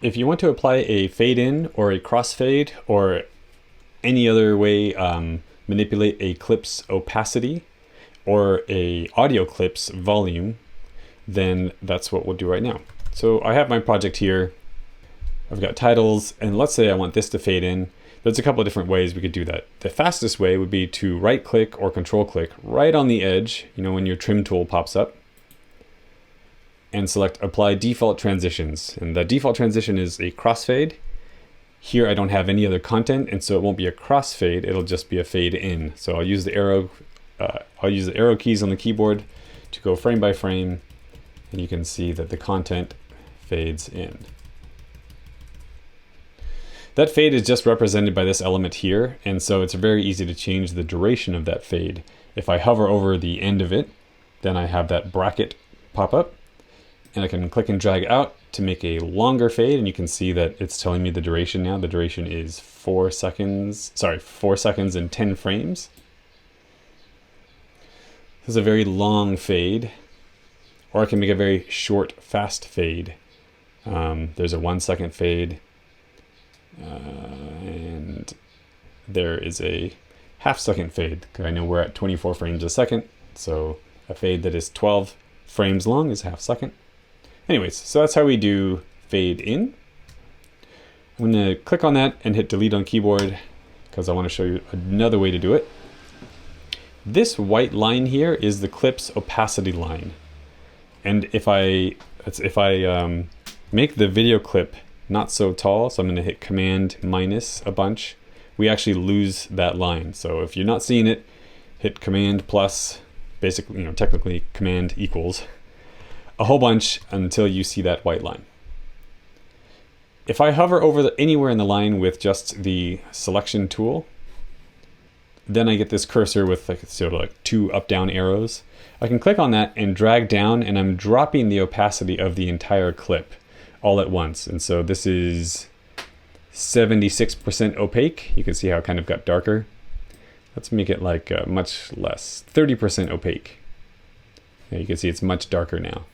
If you want to apply a fade in or a crossfade or any other way manipulate a clip's opacity or a audio clip's volume, then that's what we'll do right now. So I have my project here. I've got titles, and let's say I want this to fade in. There's a couple of different ways we could do that. The fastest way would be to right click or control click right on the edge, when your trim tool pops up, and select apply default transitions. And the default transition is a crossfade. Here I don't have any other content, and so it won't be a crossfade, it'll just be a fade in. So I'll use the arrow keys on the keyboard to go frame by frame, and you can see that the content fades in. That fade is just represented by this element here, and so it's very easy to change the duration of that fade. If I hover over the end of it, then I have that bracket pop up, and I can click and drag out to make a longer fade, and you can see that it's telling me the duration now. The duration is 4 seconds and 10 frames. This is a very long fade, or I can make a very short, fast fade. There's a 1 second fade, and there is a half-second fade. I know we're at 24 frames a second, so a fade that is 12 frames long is a half second. Anyways, so that's how we do fade in. I'm going to click on that and hit delete on keyboard because I want to show you another way to do it. This white line here is the clip's opacity line. And if I make the video clip not so tall, so I'm going to hit Command minus a bunch, we actually lose that line. So if you're not seeing it, hit Command plus, basically, technically Command equals a whole bunch until you see that white line. If I hover over anywhere in the line with just the selection tool, then I get this cursor with sort of like 2 up-down arrows. I can click on that and drag down, and I'm dropping the opacity of the entire clip all at once. And so this is 76% opaque. You can see how it kind of got darker. Let's make it like much less, 30% opaque. Yeah, you can see it's much darker now.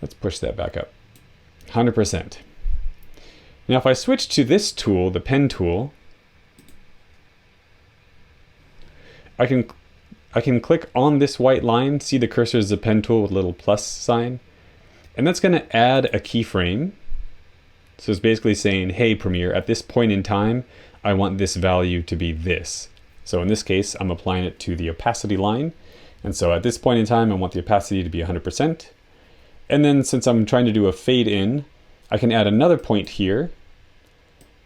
Let's push that back up, 100%. Now if I switch to this tool, the pen tool, I can click on this white line, see the cursor is the pen tool with a little plus sign, and that's going to add a keyframe. So it's basically saying, hey Premiere, at this point in time, I want this value to be this. So in this case, I'm applying it to the opacity line. And so at this point in time, I want the opacity to be 100%. And then since I'm trying to do a fade in, I can add another point here,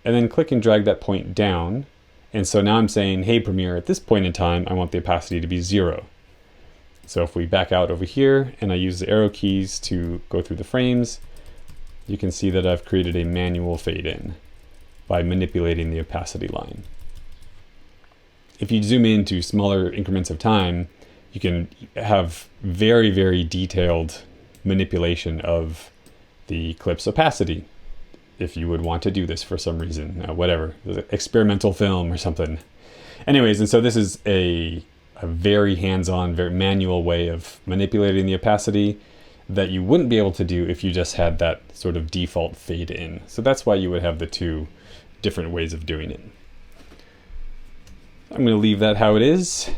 and then click and drag that point down. And so now I'm saying, hey Premiere, at this point in time, I want the opacity to be 0. So if we back out over here and I use the arrow keys to go through the frames, you can see that I've created a manual fade in by manipulating the opacity line. If you zoom into smaller increments of time, you can have very, very detailed manipulation of the clip's opacity if you would want to do this for some reason, whatever, experimental film or something. Anyways, and so this is a very hands-on, very manual way of manipulating the opacity that you wouldn't be able to do if you just had that sort of default fade in. So that's why you would have the 2 different ways of doing it. I'm going to leave that how it is.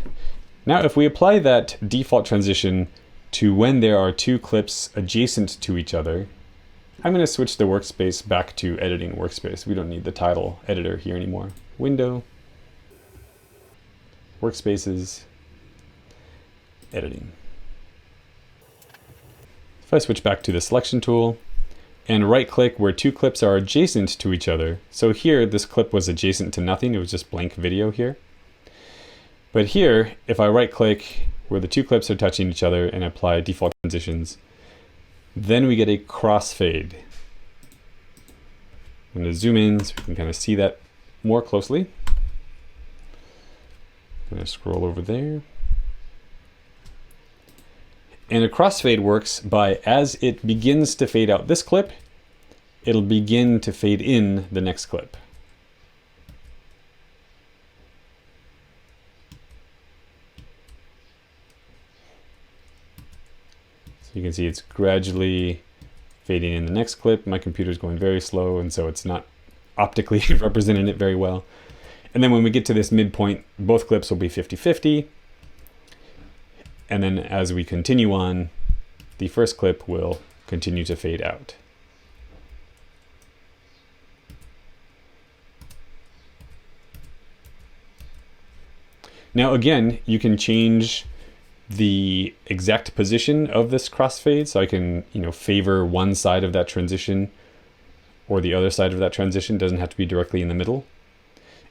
Now if we apply that default transition to when there are 2 clips adjacent to each other, I'm going to switch the workspace back to editing workspace. We don't need the title editor here anymore. Window, workspaces, editing. If I switch back to the selection tool and right click where 2 clips are adjacent to each other. So here, this clip was adjacent to nothing. It was just blank video here. But here, if I right click where the 2 clips are touching each other and apply default transitions, then we get a crossfade. I'm going to zoom in so we can kind of see that more closely. I'm going to scroll over there. And a crossfade works by, as it begins to fade out this clip, it'll begin to fade in the next clip. So you can see it's gradually fading in the next clip. My computer's going very slow, and so it's not optically representing it very well. And then when we get to this midpoint, both clips will be 50-50. And then as we continue on, the first clip will continue to fade out. Now again, you can change the exact position of this crossfade. So I can, favor one side of that transition or the other side of that transition. It doesn't have to be directly in the middle.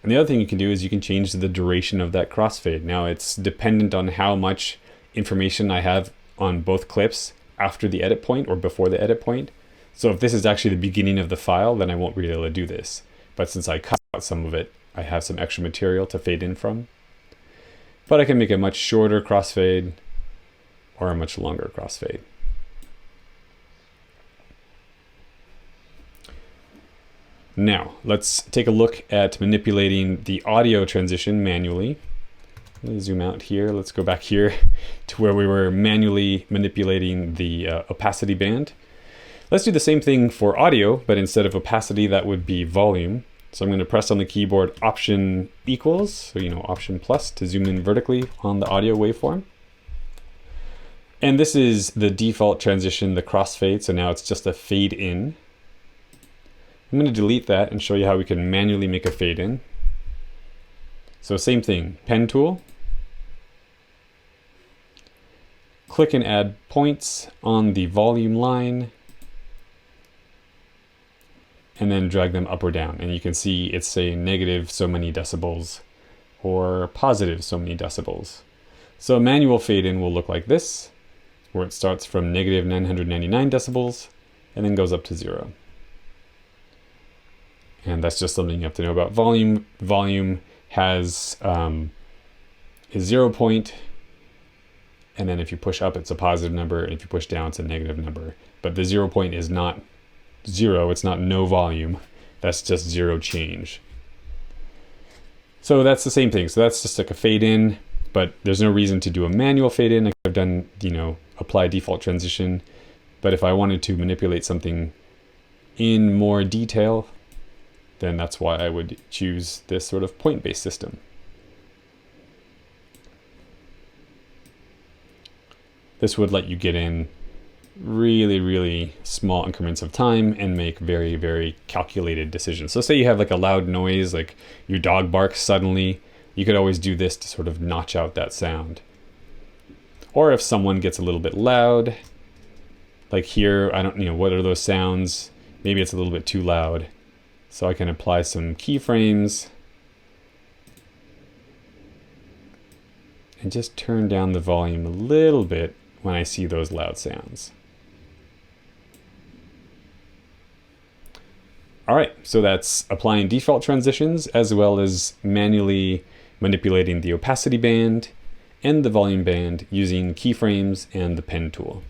And the other thing you can do is you can change the duration of that crossfade. Now it's dependent on how much information I have on both clips after the edit point or before the edit point. So if this is actually the beginning of the file, then I won't be able to do this. But since I cut out some of it, I have some extra material to fade in from. But I can make a much shorter crossfade or a much longer crossfade. Now, let's take a look at manipulating the audio transition manually. Let me zoom out here. Let's go back here to where we were manually manipulating the opacity band. Let's do the same thing for audio, but instead of opacity, that would be volume. So I'm going to press on the keyboard Option equals, so Option plus to zoom in vertically on the audio waveform. And this is the default transition, the crossfade, so now it's just a fade in. I'm going to delete that and show you how we can manually make a fade in. So same thing, pen tool. Click and add points on the volume line, and then drag them up or down. And you can see it's saying negative so many decibels or positive so many decibels. So a manual fade in will look like this, where it starts from negative 999 decibels and then goes up to 0. And that's just something you have to know about volume. Volume has a 0 point, and then if you push up, it's a positive number, and if you push down, it's a negative number. But the 0 point is not 0, it's not no volume, that's just 0 change. So that's the same thing. So that's just like a fade in, but there's no reason to do a manual fade in. I've done, apply default transition, but if I wanted to manipulate something in more detail, then that's why I would choose this sort of point-based system. This would let you get in really, really small increments of time and make very, very calculated decisions. So say you have like a loud noise, like your dog barks suddenly, you could always do this to sort of notch out that sound. Or if someone gets a little bit loud, like here, I don't, what are those sounds? Maybe it's a little bit too loud. So I can apply some keyframes and just turn down the volume a little bit when I see those loud sounds. All right, so that's applying default transitions as well as manually manipulating the opacity band and the volume band using keyframes and the pen tool.